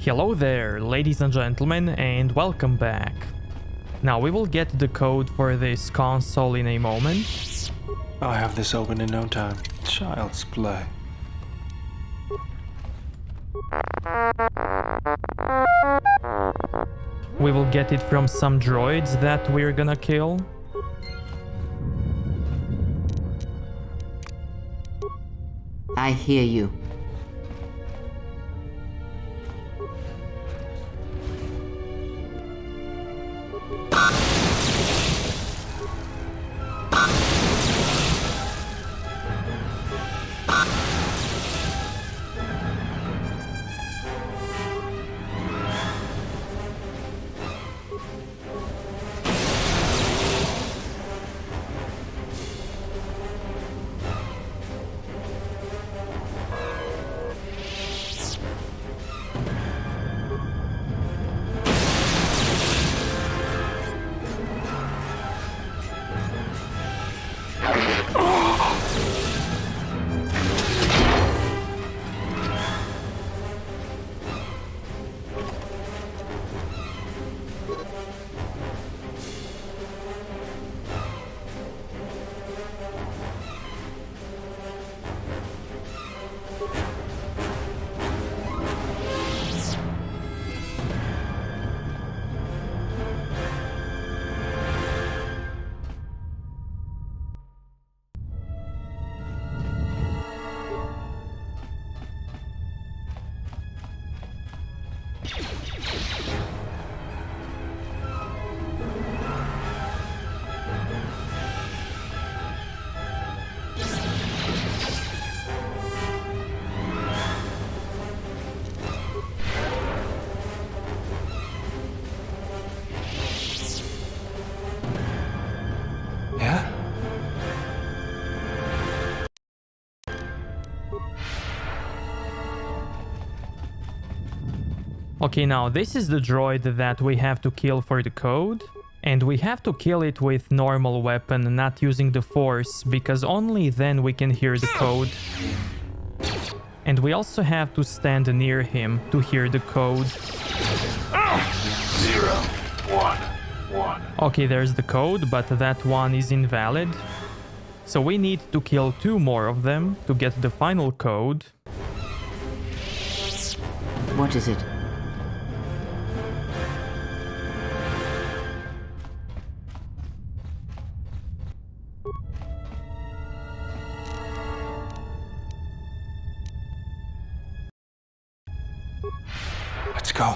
Hello there, ladies and gentlemen, and welcome back. Now we will get the code for this console in a moment. I'll have this open in no time. Child's play. We will get it from some droids that we're gonna kill. I hear you. Yeah? Okay, now this is the droid that we have to kill for the code. And we have to kill it with normal weapon, not using the force, because only then we can hear the code. And we also have to stand near him to hear the code. 0, 1, 1. Okay, there's the code, but that one is invalid. So we need to kill 2 more of them to get the final code. What is it? Let's go.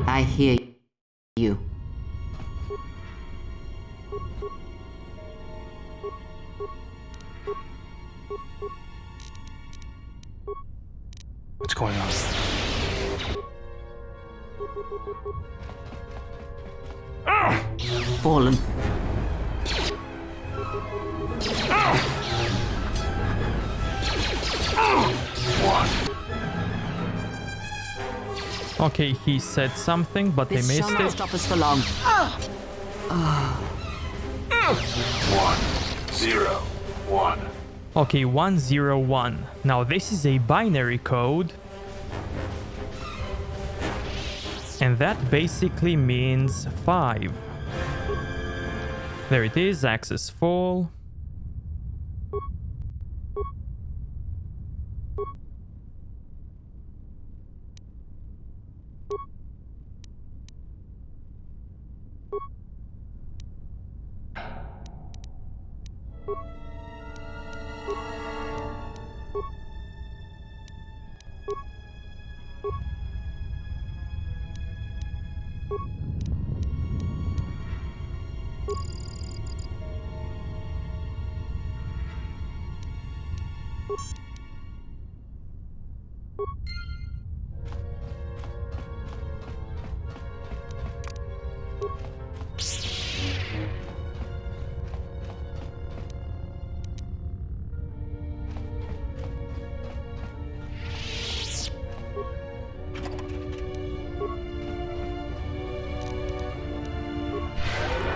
I hear you. What's going on? Fallen. Okay, he said something, but I This missed shall not it. stop us for long. 1, 0, 1. Okay, 101. Now this is a binary code. And that basically means 5. There it is, access full.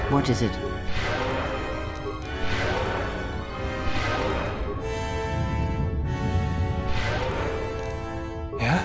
What is it? Yeah?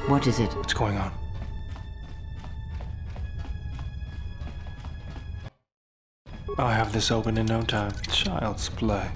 What is it? What's going on? I'll have this open in no time. Child's play.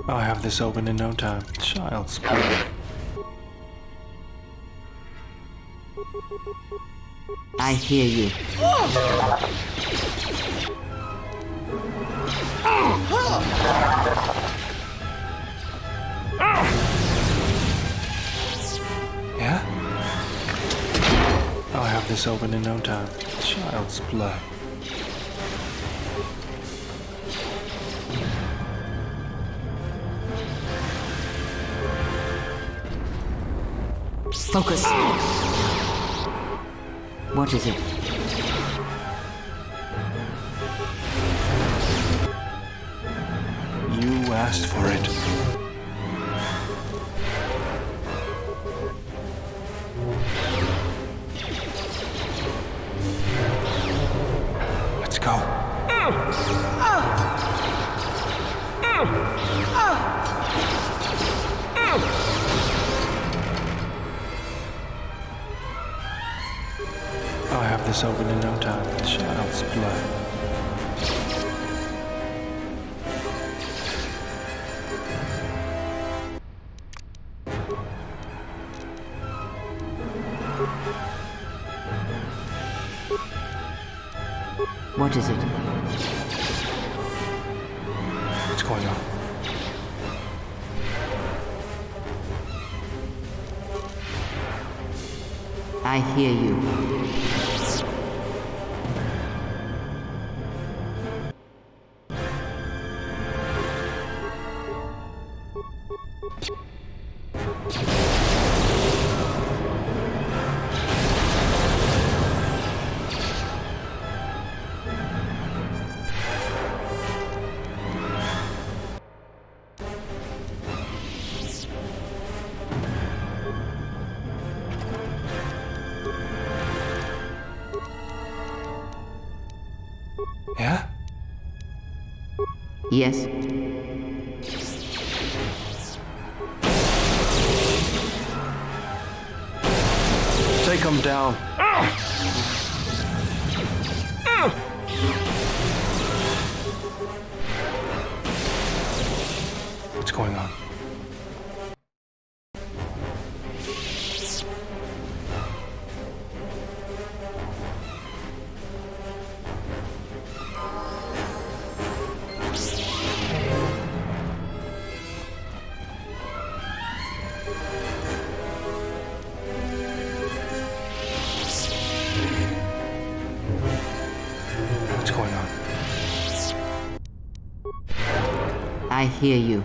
I'll have this open in no time. Child's play. I hear you. Yeah? I'll have this open in no time. Child's play. Focus. What is it? You asked for it. Let's go. I'll have this open in no time. Child's play. What is it? What's going on? I hear you. Yeah? Yes. Take him down. What's going on? I hear you.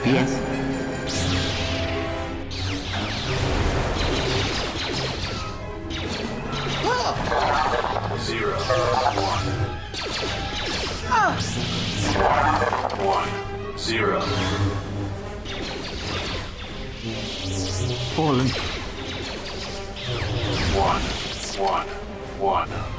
Yes. Zero. One. One. Zero. Fallen. One.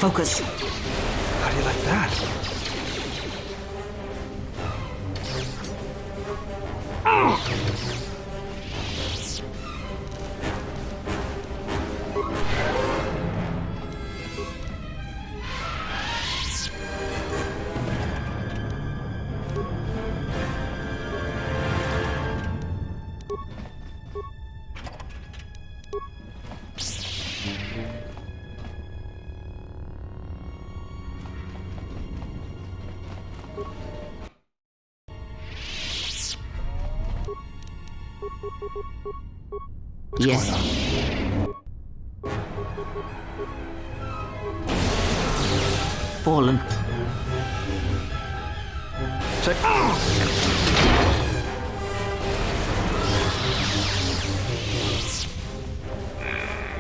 Focus. How do you like that? What's Yes. going on? Fallen. Check.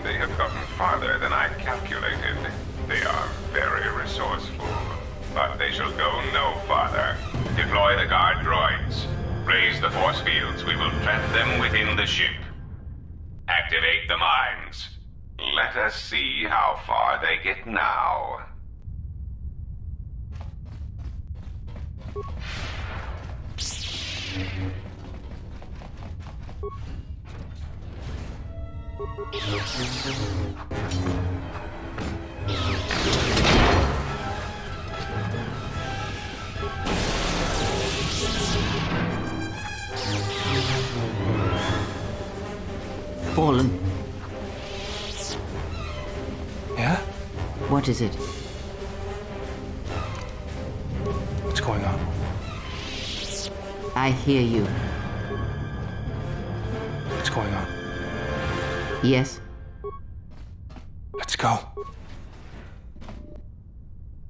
They have gotten farther than I calculated. They are very resourceful, but they shall go no farther. Deploy the guard droids. Raise the force fields. We will trap them within the ship. Activate the mines. Let us see how far they get now. Fallen. Yeah? What is it? What's going on? I hear you. What's going on? Yes. Let's go.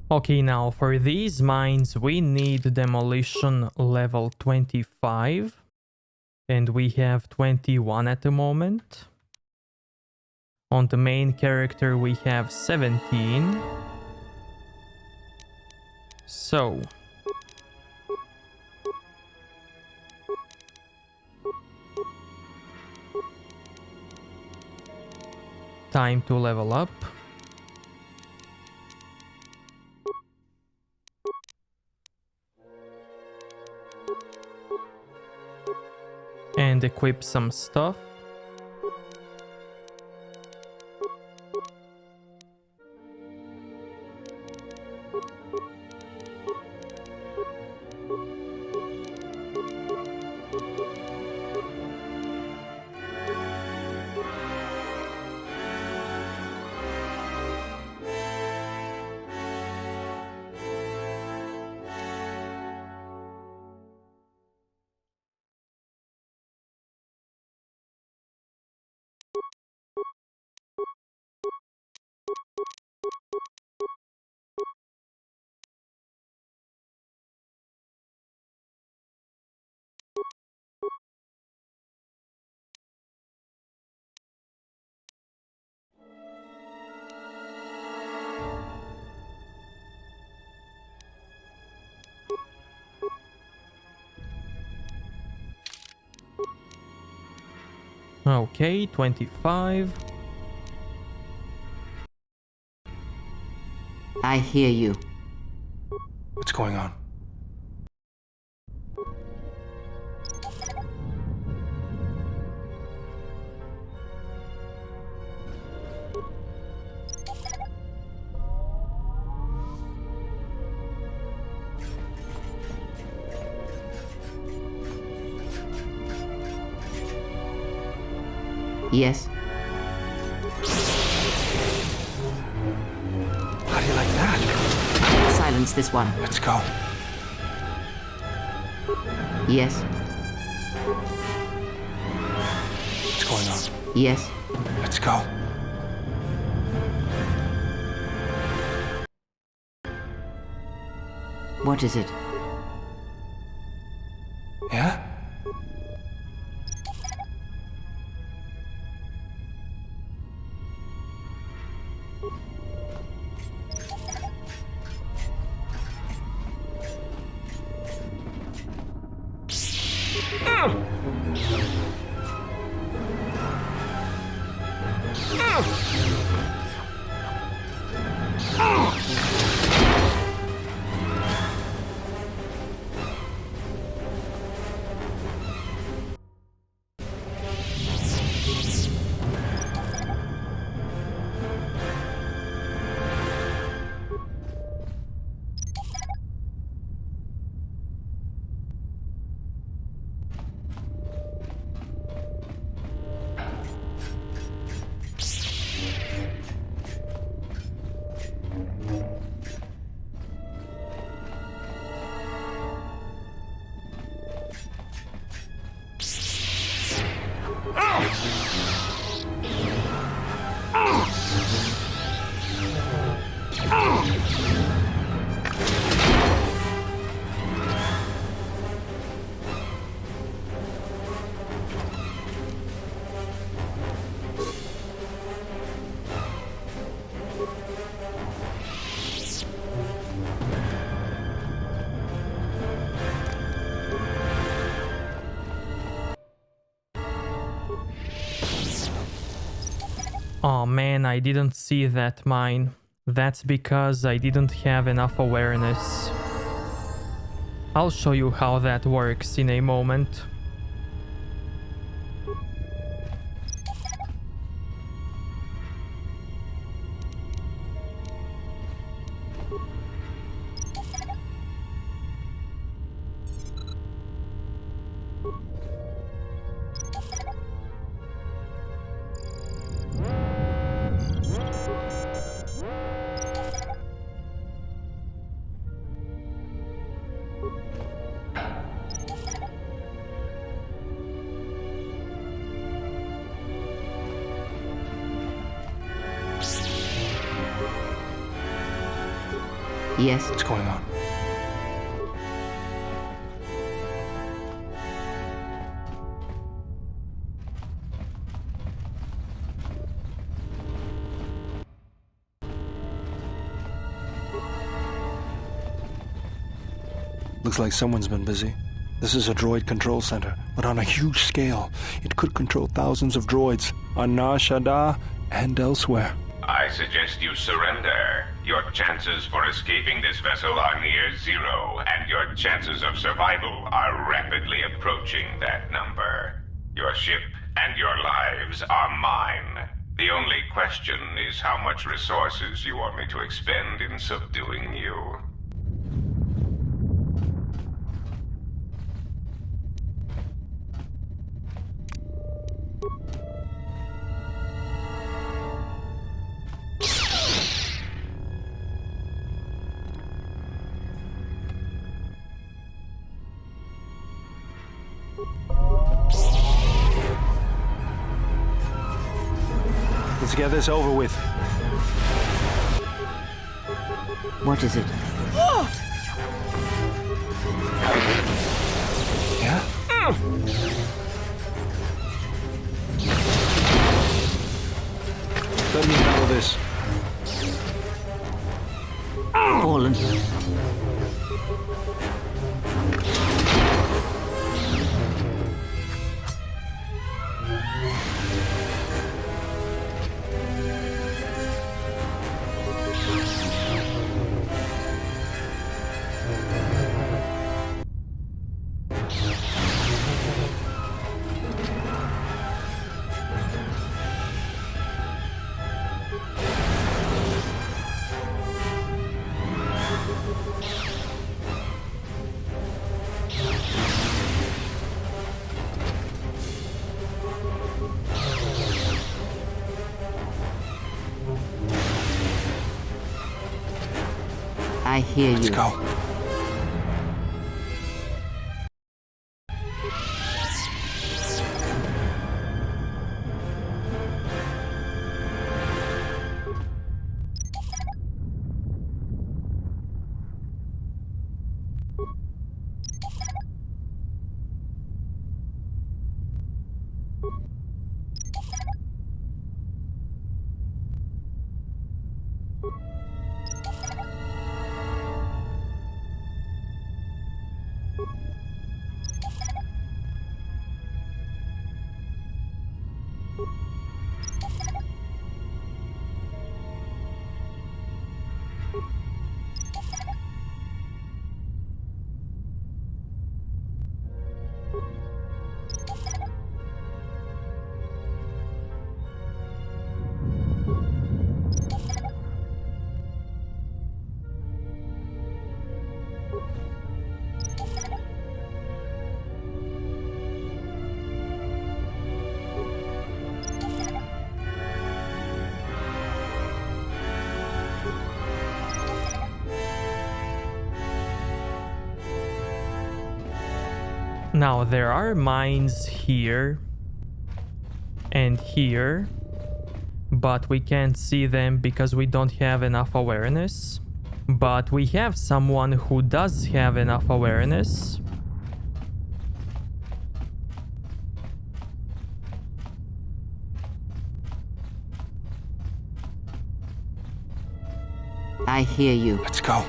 Okay, now for these mines we need demolition level 25. And we have 21 at the moment. On the main character we have 17. So time to level up. And equip some stuff. Okay, 25. I hear you. What's going on? Yes. How do you like that? Silence this one. Let's go. Yes. What's going on? Yes. Let's go. What is it? Yeah? Oh man, I didn't see that mine. That's because I didn't have enough awareness. I'll show you how that works in a moment. Yes. What's going on? Looks like someone's been busy. This is a droid control center, but on a huge scale. It could control thousands of droids on Nar Shaddaa and elsewhere. I suggest you surrender. Your chances for escaping this vessel are near zero, and your chances of survival are rapidly approaching that number. Your ship and your lives are mine. The only question is how much resources you want me to expend in subduing you. Let's get this over with. What is it? Yeah? Let me handle this. Fallen. I hear Let's you. go. Now, there are mines here and here, but we can't see them because we don't have enough awareness. But we have someone who does have enough awareness. I hear you. Let's go.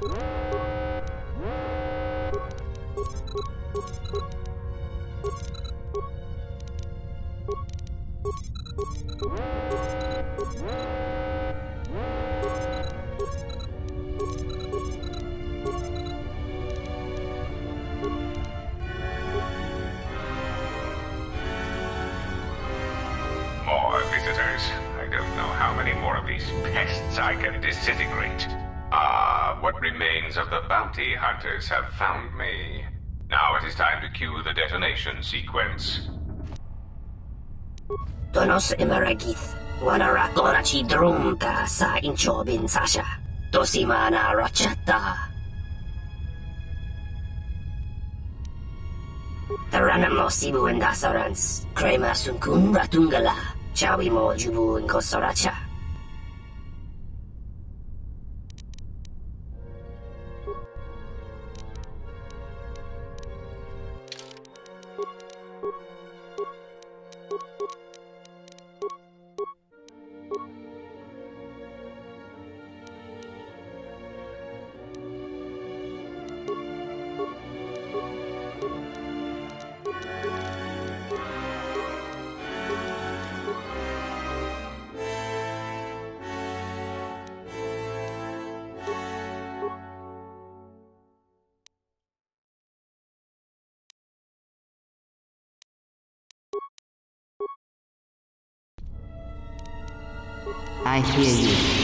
More visitors. I don't know how many more of these pests I can disintegrate. Ah, what remains of the bounty hunters have found me. Now it is time to cue the detonation sequence. Tonos emeragith, wanarakorachi drumta sa inchobin sasha, tosimana rachata. Taranamo sibu endasarans, krema sunkun ratungala, chawi mo jubu inkosoracha. I hear you.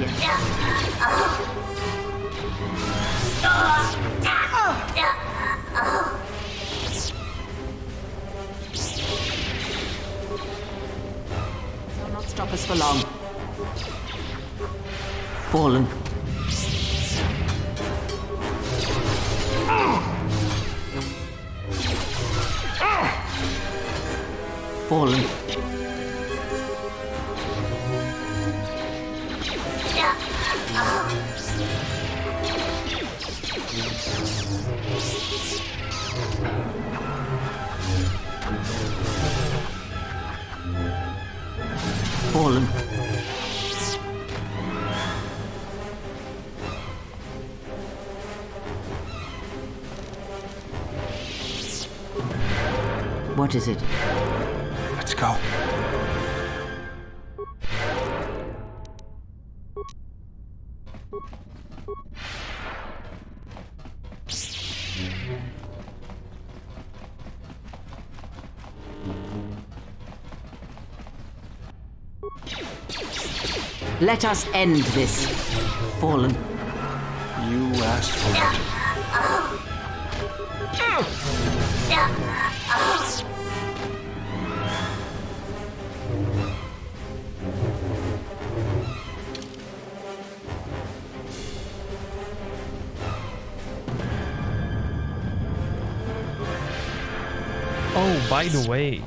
Yeah? Will not stop us for long. Fallen. Fallen. Fallen. What is it? Let's go. Let us end this. Fallen. You asked for it. Oh, by the way.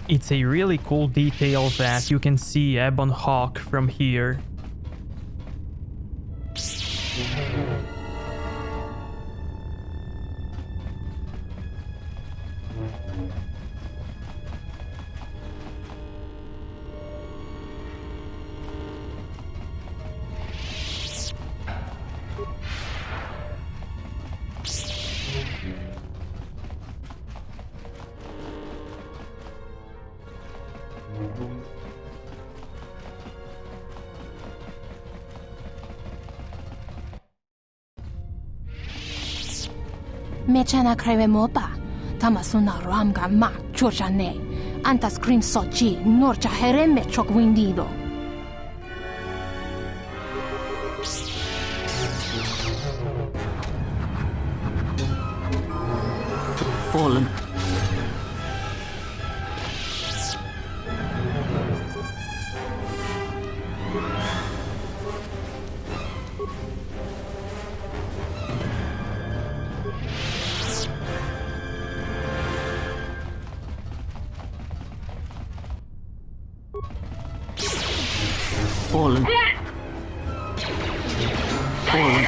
It's a really cool detail that you can see Ebon Hawk from here. Mechana creve mopa, tamasuna ramga ma chojane, anta scream sochi, norcha hereme chok windido. Fallen. Fallen. Fallen.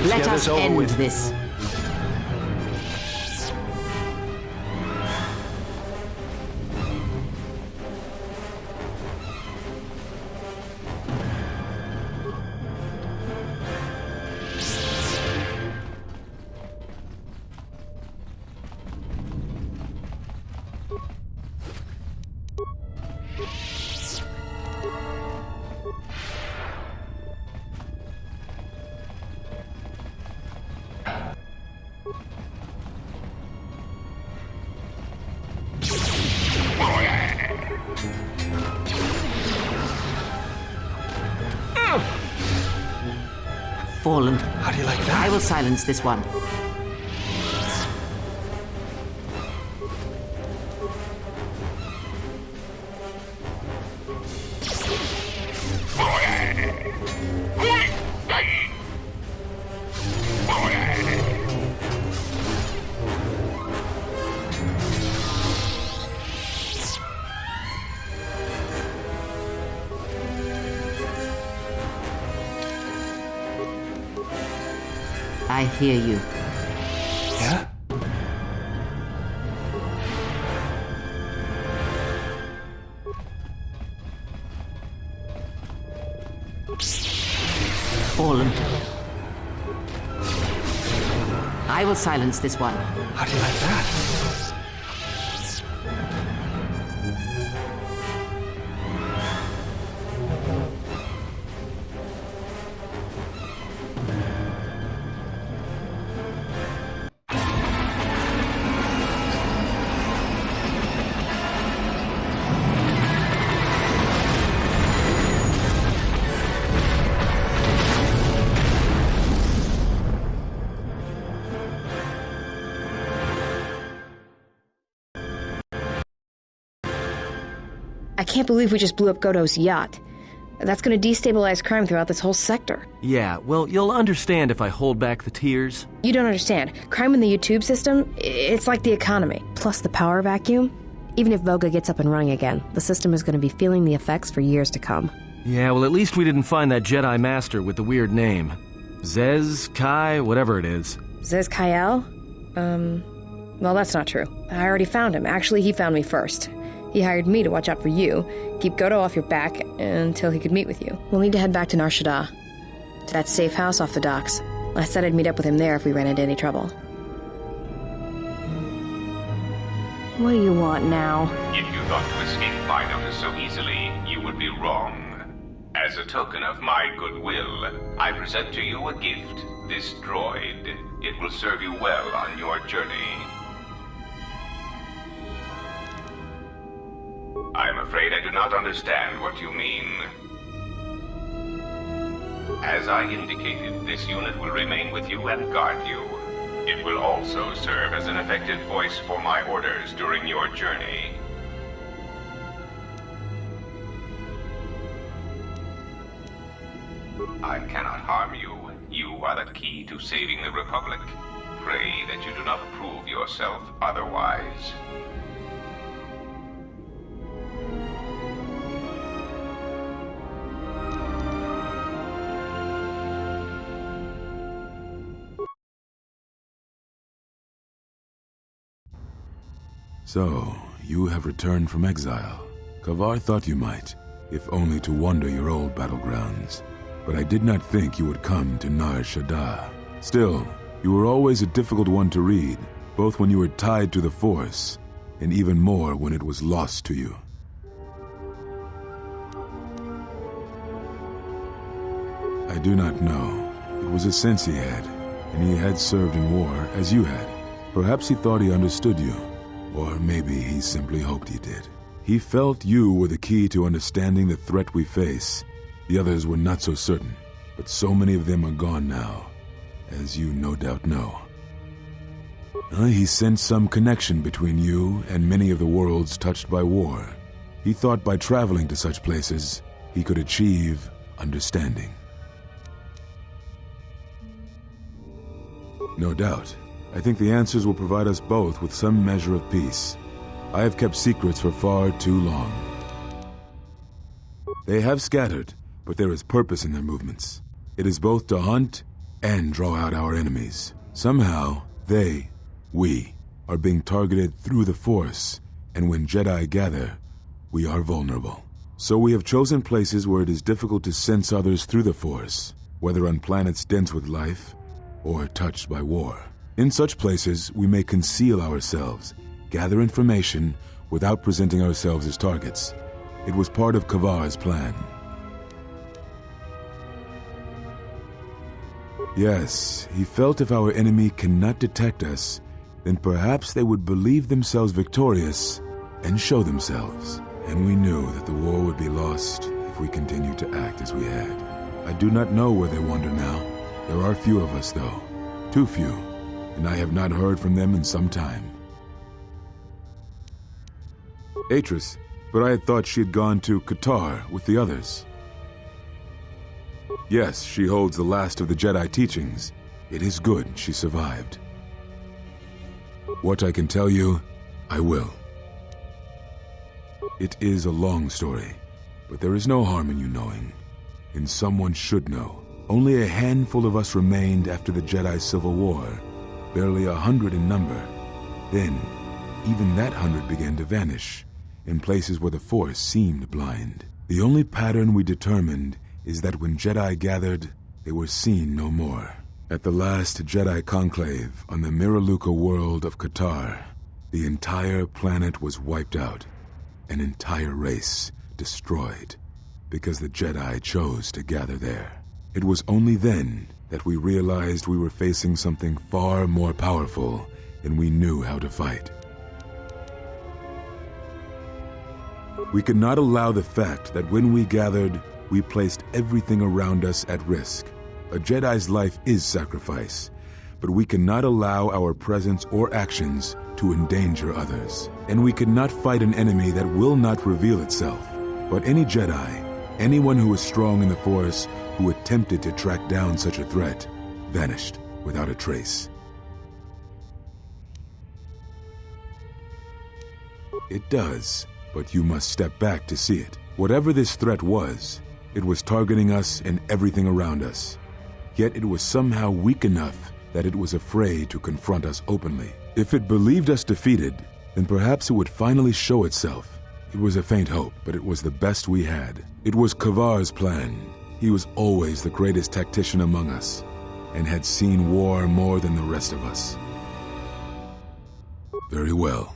Let us end this. Fallen. How do you like that? I will silence this one. I hear you. Yeah? Fallen. I will silence this one. How do you like that? I can't believe we just blew up Godot's yacht. That's gonna destabilize crime throughout this whole sector. Yeah, well, you'll understand if I hold back the tears. You don't understand. Crime in the YouTube system, it's like the economy. Plus the power vacuum. Even if Voga gets up and running again, the system is gonna be feeling the effects for years to come. Yeah, well, at least we didn't find that Jedi Master with the weird name. Zez, Kai, whatever it is. Zez Kyle? Well, that's not true. I already found him. Actually, he found me first. He hired me to watch out for you, keep Kotor off your back until he could meet with you. We'll need to head back to Nar Shaddaa, to that safe house off the docks. I said I'd meet up with him there if we ran into any trouble. What do you want now? If you thought to escape my notice so easily, you would be wrong. As a token of my goodwill, I present to you a gift, this droid. It will serve you well on your journey. I'm afraid I do not understand what you mean. As I indicated, this unit will remain with you and guard you. It will also serve as an effective voice for my orders during your journey. I cannot harm you. You are the key to saving the Republic. Pray that you do not prove yourself otherwise. So, you have returned from exile. Kavar thought you might, if only to wander your old battlegrounds. But I did not think you would come to Nar Shaddaa. Still, you were always a difficult one to read, both when you were tied to the Force, and even more when it was lost to you. I do not know. It was a sense he had, and he had served in war as you had. Perhaps he thought he understood you. Or maybe he simply hoped he did. He felt you were the key to understanding the threat we face. The others were not so certain, but so many of them are gone now, as you no doubt know. He sensed some connection between you and many of the worlds touched by war. He thought by traveling to such places, he could achieve understanding. No doubt. I think the answers will provide us both with some measure of peace. I have kept secrets for far too long. They have scattered, but there is purpose in their movements. It is both to hunt and draw out our enemies. Somehow, we, are being targeted through the Force, and when Jedi gather, we are vulnerable. So we have chosen places where it is difficult to sense others through the Force, whether on planets dense with life or touched by war. In such places, we may conceal ourselves, gather information without presenting ourselves as targets. It was part of Kavar's plan. Yes, he felt if our enemy cannot detect us, then perhaps they would believe themselves victorious and show themselves. And we knew that the war would be lost if we continued to act as we had. I do not know where they wander now. There are few of us, though. Too few. And I have not heard from them in some time. Atris, but I had thought she had gone to Kotor with the others. Yes, she holds the last of the Jedi teachings. It is good she survived. What I can tell you, I will. It is a long story, but there is no harm in you knowing. And someone should know. Only a handful of us remained after the Jedi Civil War. Barely 100 in number. Then, even that 100 began to vanish, in places where the Force seemed blind. The only pattern we determined is that when Jedi gathered, they were seen no more. At the last Jedi conclave on the Miraluka world of Kotor, the entire planet was wiped out, an entire race destroyed, because the Jedi chose to gather there. It was only then that we realized we were facing something far more powerful than we knew how to fight. We could not allow the fact that when we gathered, we placed everything around us at risk. A Jedi's life is sacrifice, but we cannot allow our presence or actions to endanger others. And we cannot fight an enemy that will not reveal itself. But any Jedi, anyone who is strong in the Force, who attempted to track down such a threat, vanished without a trace. It does, but you must step back to see it. Whatever this threat was, it was targeting us and everything around us. yet it was somehow weak enough that it was afraid to confront us openly. If it believed us defeated, then perhaps it would finally show itself. It was a faint hope, but it was the best we had. It was Kavar's plan. He was always the greatest tactician among us, and had seen war more than the rest of us. Very well.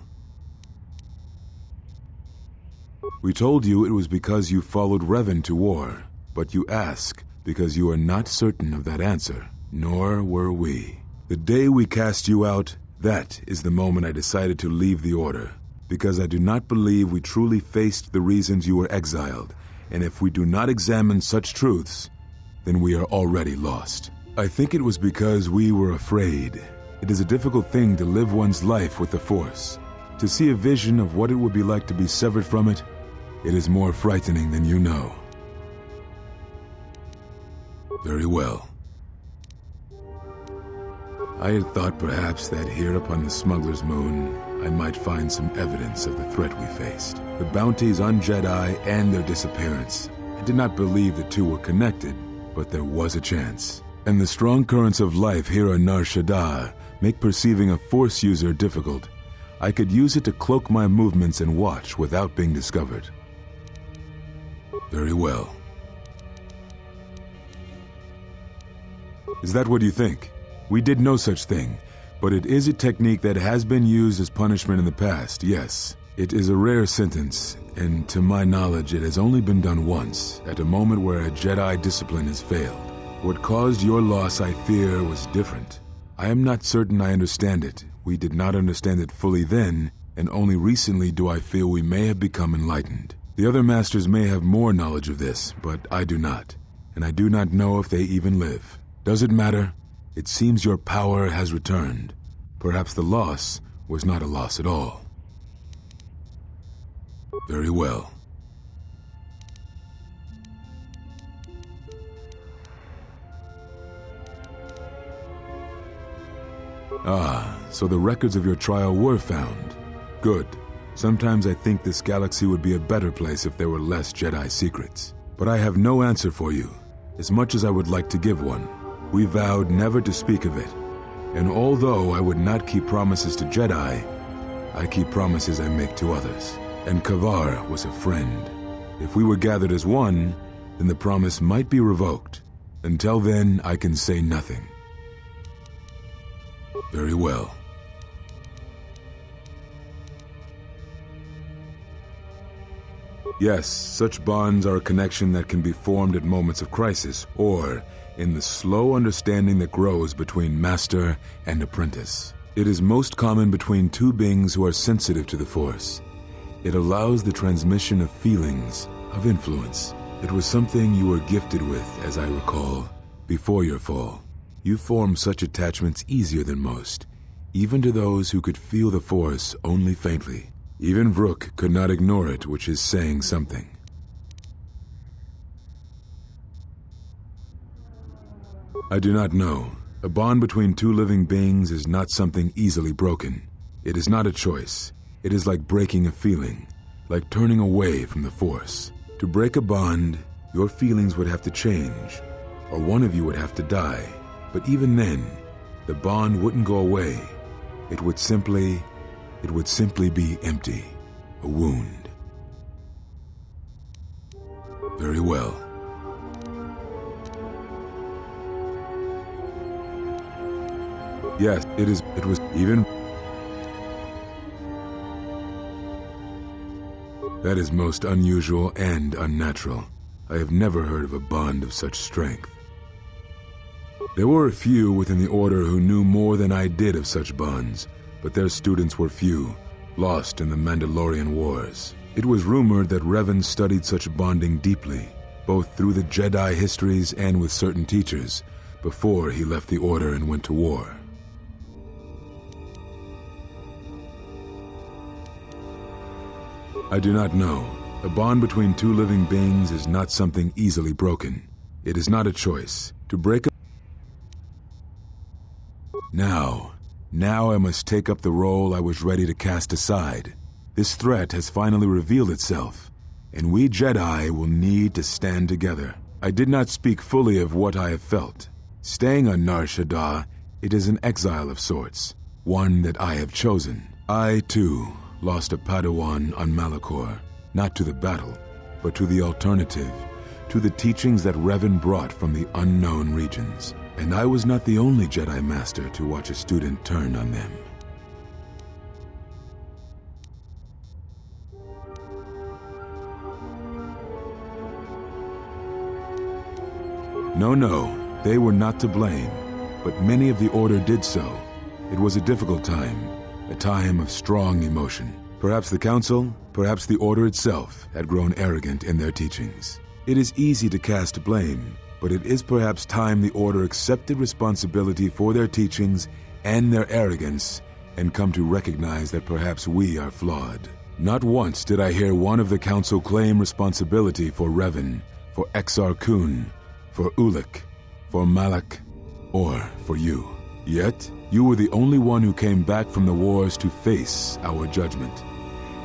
We told you it was because you followed Revan to war, but you ask because you are not certain of that answer, nor were we. The day we cast you out, that is the moment I decided to leave the Order, because I do not believe we truly faced the reasons you were exiled, and if we do not examine such truths, then we are already lost. I think it was because we were afraid. It is a difficult thing to live one's life with the Force. To see a vision of what it would be like to be severed from it, it is more frightening than you know. Very well. I had thought perhaps that here upon the Smuggler's Moon, I might find some evidence of the threat we faced. The bounties on Jedi and their disappearance. I did not believe the two were connected, but there was a chance. And the strong currents of life here on Nar Shaddaa make perceiving a Force user difficult. I could use it to cloak my movements and watch without being discovered. Very well. Is that what you think? We did no such thing, but it is a technique that has been used as punishment in the past, yes. It is a rare sentence, and to my knowledge it has only been done once, at a moment where a Jedi discipline has failed. What caused your loss, I fear, was different. I am not certain I understand it. We did not understand it fully then, and only recently do I feel we may have become enlightened. The other masters may have more knowledge of this, but I do not, and I do not know if they even live. Does it matter? It seems your power has returned. Perhaps the loss was not a loss at all. Very well. Ah, so the records of your trial were found. Good. Sometimes I think this galaxy would be a better place if there were less Jedi secrets. But I have no answer for you, as much as I would like to give one. We vowed never to speak of it, and although I would not keep promises to Jedi, I keep promises I make to others. And Kavar was a friend. If we were gathered as one, then the promise might be revoked. Until then, I can say nothing. Very well. Yes, such bonds are a connection that can be formed at moments of crisis, or in the slow understanding that grows between master and apprentice. It is most common between two beings who are sensitive to the Force. It allows the transmission of feelings, of influence. It was something you were gifted with, as I recall, before your fall. You formed such attachments easier than most, even to those who could feel the Force only faintly. Even Vrook could not ignore it, which is saying something. I do not know. A bond between two living beings is not something easily broken. It is not a choice. It is like breaking a feeling, like turning away from the Force. To break a bond, your feelings would have to change, or one of you would have to die. But even then, the bond wouldn't go away. It would simply be empty, a wound. Very well. Yes, it was even... That is most unusual and unnatural. I have never heard of a bond of such strength. There were a few within the Order who knew more than I did of such bonds, but their students were few, lost in the Mandalorian Wars. It was rumored that Revan studied such bonding deeply, both through the Jedi histories and with certain teachers, before he left the Order and went to war. I do not know. A bond between two living beings is not something easily broken. It is not a choice. To break a... Now I must take up the role I was ready to cast aside. This threat has finally revealed itself, and we Jedi will need to stand together. I did not speak fully of what I have felt. Staying on Nar Shaddaa, it is an exile of sorts, one that I have chosen. I, too, lost a Padawan on Malachor, not to the battle, but to the alternative, to the teachings that Revan brought from the unknown regions. And I was not the only Jedi Master to watch a student turn on them. No, they were not to blame, but many of the Order did so. It was a difficult time, a time of strong emotion. Perhaps the Council, perhaps the Order itself had grown arrogant in their teachings. It is easy to cast blame, but it is perhaps time the Order accepted responsibility for their teachings and their arrogance and come to recognize that perhaps we are flawed. Not once did I hear one of the Council claim responsibility for Revan, for Exar Kun, for Ulic, for Malak, or for you. Yet, you were the only one who came back from the wars to face our judgment.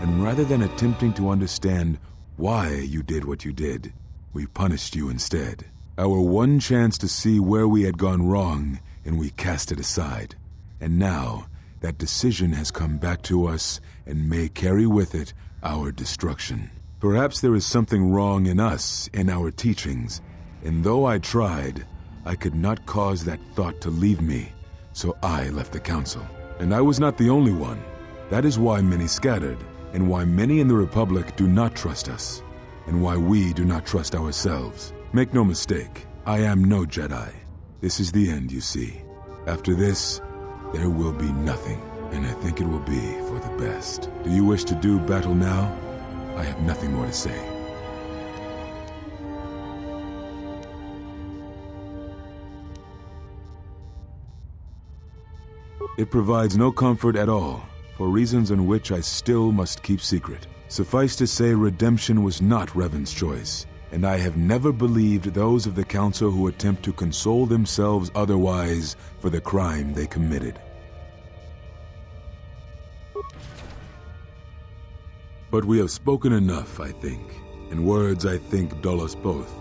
And rather than attempting to understand why you did what you did, we punished you instead. Our one chance to see where we had gone wrong, and we cast it aside. And now, that decision has come back to us and may carry with it our destruction. Perhaps there is something wrong in us, in our teachings, and though I tried, I could not cause that thought to leave me, so I left the Council. And I was not the only one. That is why many scattered, and why many in the Republic do not trust us, and why we do not trust ourselves. Make no mistake, I am no Jedi. This is the end, you see. After this, there will be nothing, and I think it will be for the best. Do you wish to do battle now? I have nothing more to say. It provides no comfort at all, for reasons on which I still must keep secret. Suffice to say, redemption was not Revan's choice, and I have never believed those of the Council who attempt to console themselves otherwise for the crime they committed. But we have spoken enough, I think, and words, I think, dull us both.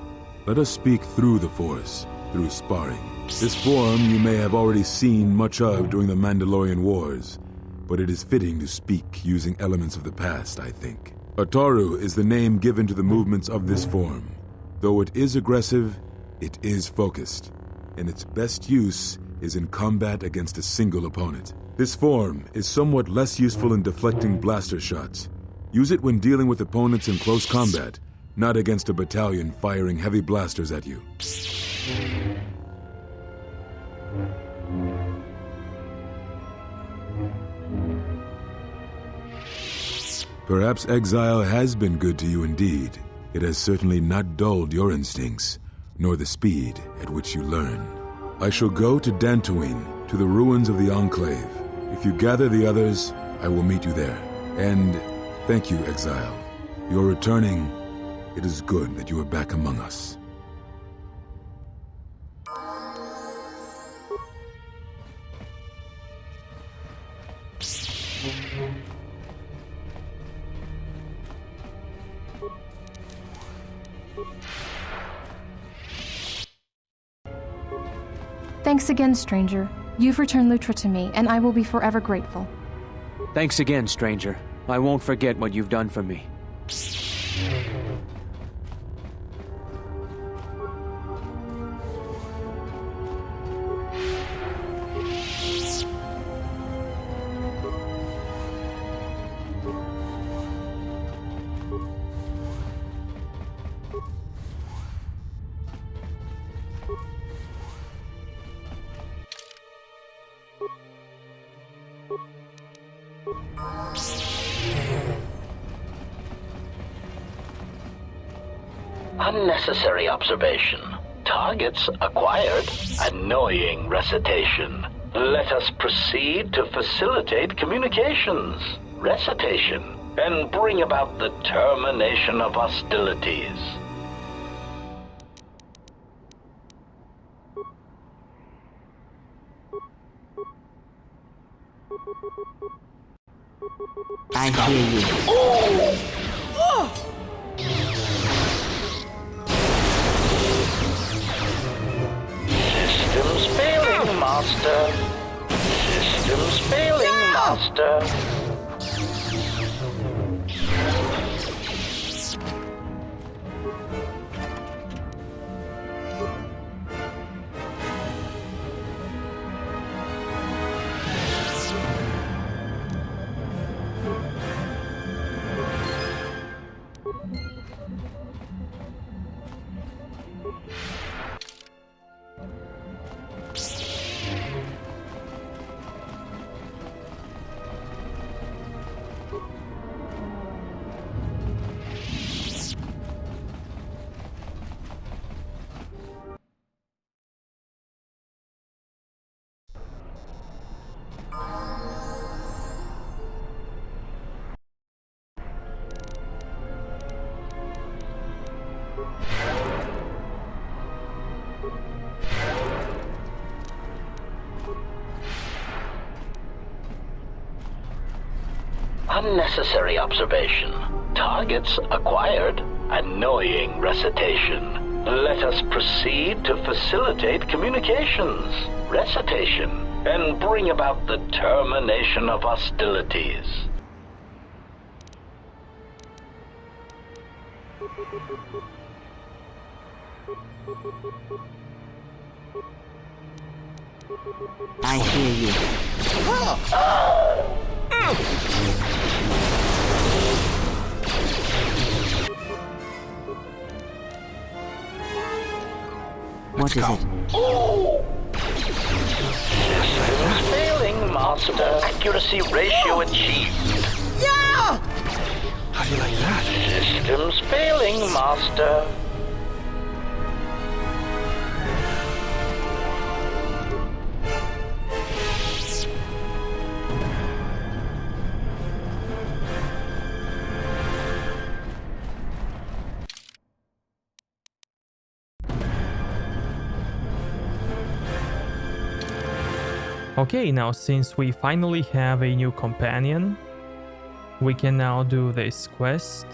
Let us speak through the Force, through sparring. This form you may have already seen much of during the Mandalorian Wars, but it is fitting to speak using elements of the past, I think. Ataru is the name given to the movements of this form. Though it is aggressive, it is focused, and its best use is in combat against a single opponent. This form is somewhat less useful in deflecting blaster shots. Use it when dealing with opponents in close combat, not against a battalion firing heavy blasters at you. Perhaps exile has been good to you indeed. It has certainly not dulled your instincts, nor the speed at which you learn. I shall go to Dantooine, to the ruins of the Enclave. If you gather the others, I will meet you there. And thank you, Exile. You're returning. It is good that you are back among us. Thanks again, stranger. You've returned Lutra to me, and I will be forever grateful. Thanks again, stranger. I won't forget what you've done for me. Unnecessary observation. Targets acquired. Annoying recitation. Let us proceed to facilitate communications. Recitation. And bring about the termination of hostilities. I hear you. Systems Master. Systems failing, Master. Unnecessary observation. Targets acquired. Annoying recitation. Let us proceed to facilitate communications. Recitation. And bring about the termination of hostilities. I hear you. What is it? Systems failing, Master. Accuracy ratio achieved. Yeah! How do you like that? Systems failing, Master. Okay, now since we finally have a new companion, we can now do this quest.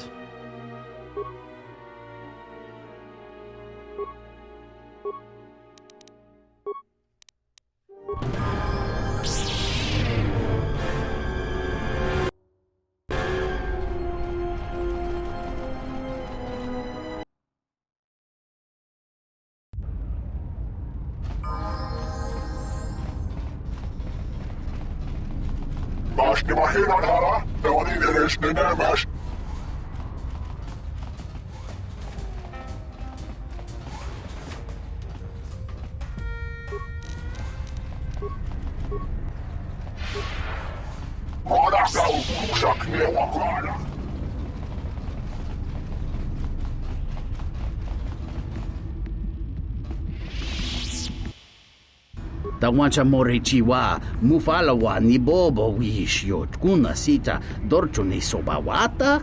Tawancha morechiwa, mufalawa ni bobo wishyot kuna sita dorchone sobawata?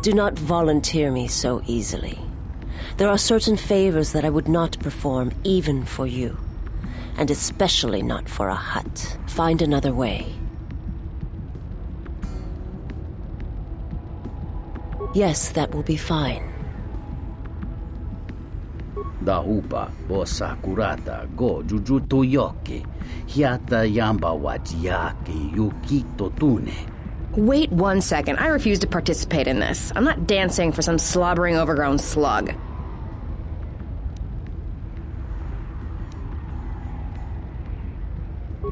Do not volunteer me so easily. There are certain favors that I would not perform even for you, and especially not for a Hutt. Find another way. Yes, that will be fine. Dahupa, bosa kurata, go jujuto yoke, hiata yamba wajiake, yukito tune. Wait 1 second. I refuse to participate in this. I'm not dancing for some slobbering overgrown slug.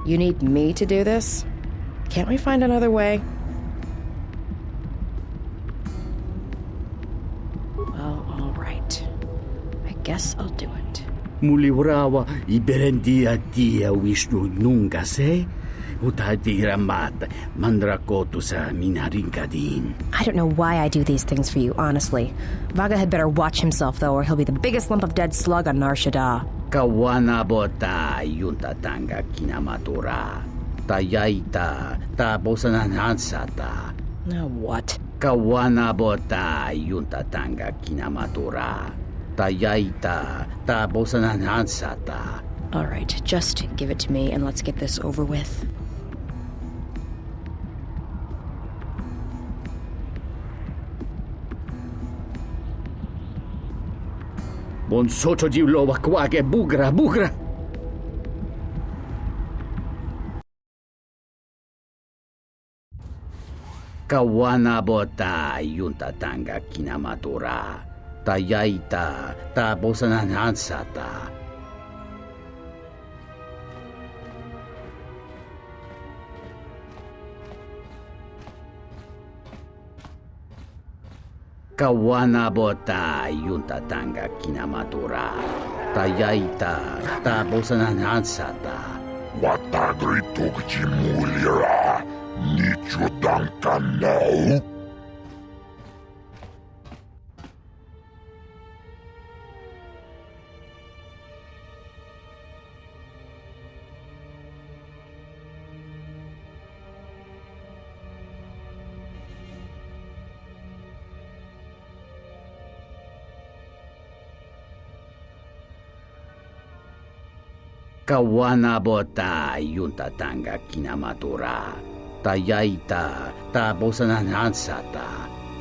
You need me to do this? Can't we find another way? Well, all right. I guess I'll do it. Muliwrawa iberendia dia Vishnu nunga se, utadiramat mandrakotu sa minaringadin. I don't know why I do these things for you, honestly. Vaga had better watch himself, though, or he'll be the biggest lump of dead slug on Nar Shaddaa. Kawana bota yunta tanga kinamatura. Tayaita taposananansata. Now what? Kawana bota yunta tanga kinamatura. Tayaita taposananansata. All right, just give it to me and let's get this over with. Bon soto di lowa kwage bugra bugra. Kawana bota yunta tanga kinamatura. Ta yaita ta bosananansata. Kawana bota yunta tanga kinamatura. Ta yaita ta bosananansata. Watagrituk jimulira. Nichu dankanau. Kawana bota yunta tanga kinamatura. Ta yaita ta bosananansata.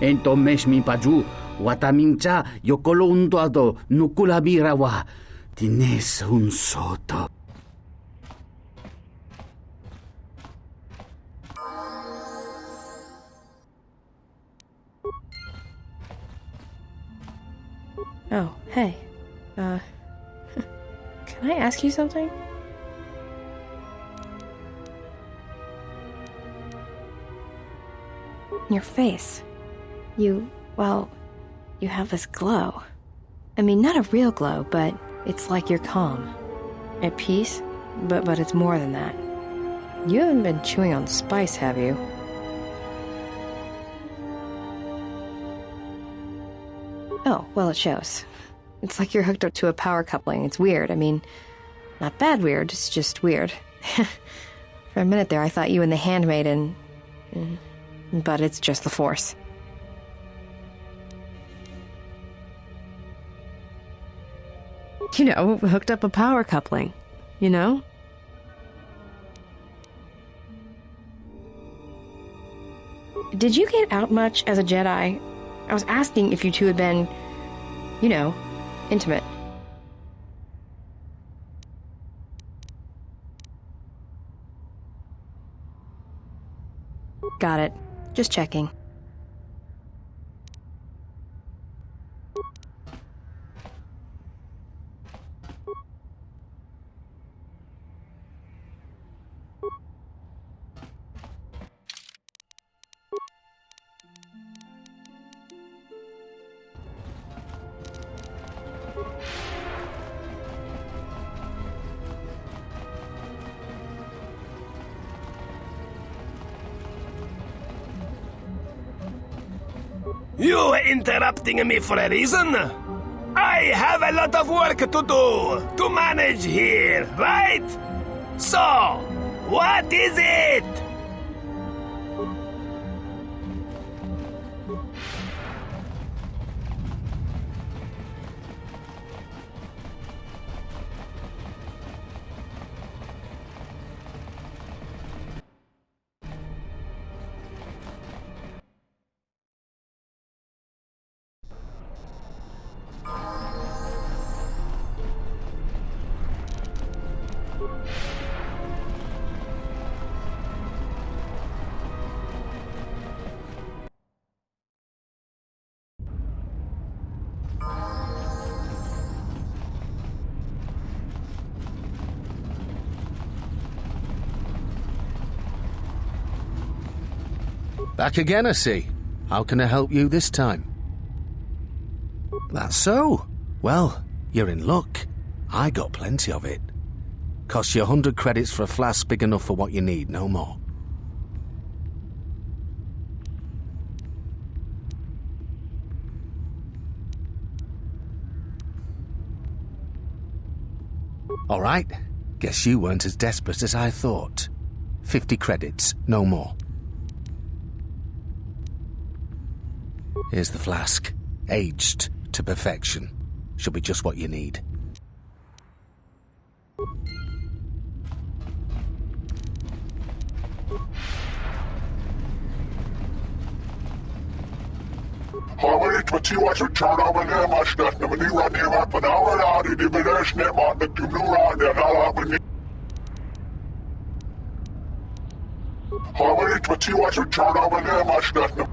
Ento meshmi paju watamincha yokolundoado nukulabirawa. Tines un soto. Oh, hey. Can I ask you something? Your face. You have this glow. I mean, not a real glow, but it's like you're calm. At peace, but it's more than that. You haven't been chewing on spice, have you? Oh, well, it shows. It's like you're hooked up to a power coupling. It's weird. I mean, not bad weird, it's just weird. For a minute there, I thought you and the handmaiden... But it's just the Force. You know, hooked up a power coupling. You know? Did you get out much as a Jedi? I was asking if you two had been, you know, intimate. Got it. Just checking. You interrupting me for a reason? I have a lot of work to do, to manage here, right? So, what is it? Back again, I see. How can I help you this time? That's so. Well, you're in luck. I got plenty of it. Costs you 100 credits for a flask big enough for what you need, no more. All right. Guess you weren't as desperate as I thought. 50 credits, no more. Here's the flask. Aged to perfection. Should be just what you need. Harmonit Matiwa to turn over there much nothing.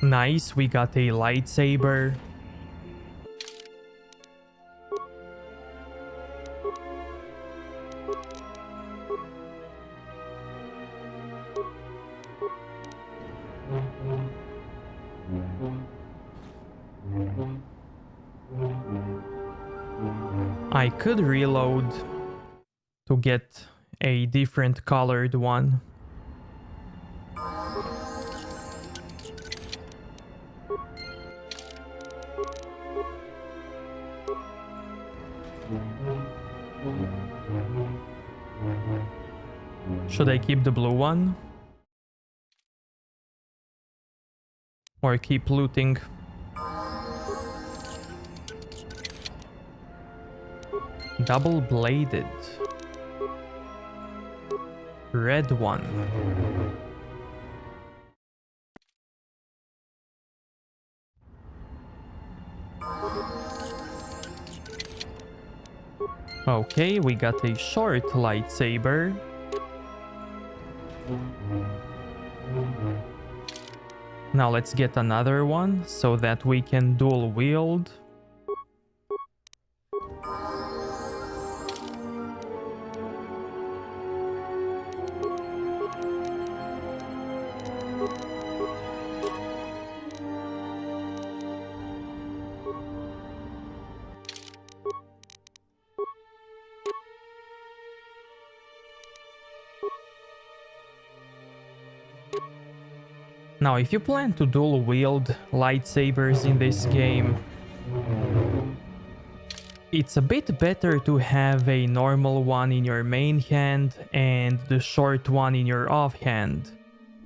Nice, we got a lightsaber. I could reload to get a different colored one. Should I keep the blue one? Or keep looting? Double-bladed. Red one. Okay, we got a short lightsaber. Now let's get another one so that we can dual wield. Now, if you plan to dual wield lightsabers in this game, it's a bit better to have a normal one in your main hand and the short one in your offhand,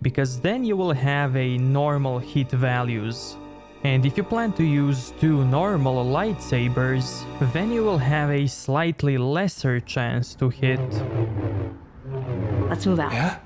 because then you will have a normal hit values. And if you plan to use two normal lightsabers, then you will have a slightly lesser chance to hit. Let's move out. Yeah?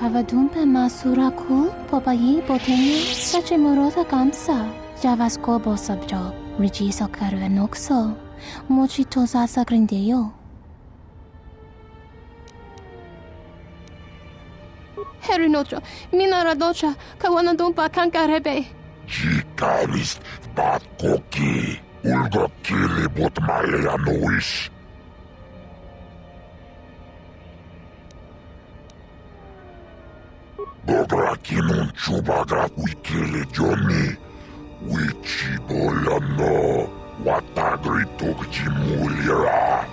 Kavadumpe masura kul popayi botenya sachimurota kamsa javasko bosabjo rijiso karvenokso mochito sasa grindeyo. herinocho, minaradocha, kawanadumpa kankarebe. Jikarist bat koki, ulgo kili but maleanoish. Bograkinun chubagrat wikili Johnny, wichibolano, watagrituk jimulira,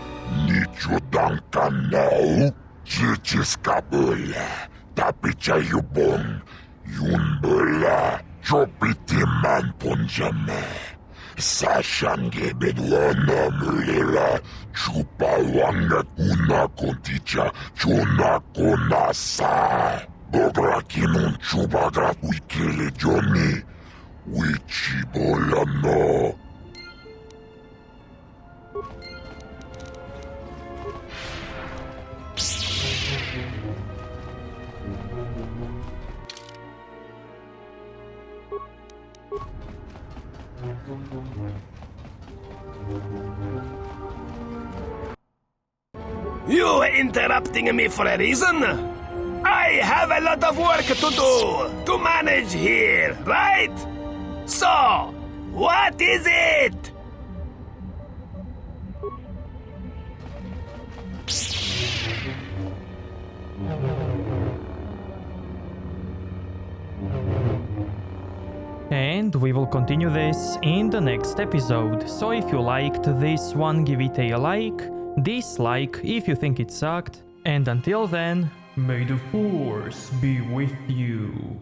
nichudankanau, chichiskabula, tapichayubong, yunbula, chopitiman punjame, sashange bedwana mulira, chupawanga kuna konticha, chuna konasa. Bobrakinun chubagrat wikili Johnny, wichibolano. You interrupting me for a reason? I have a lot of work to do, to manage here, right? So, what is it? And we will continue this in the next episode, so if you liked this one, give it a like, dislike if you think it sucked, and until then, may the Force be with you.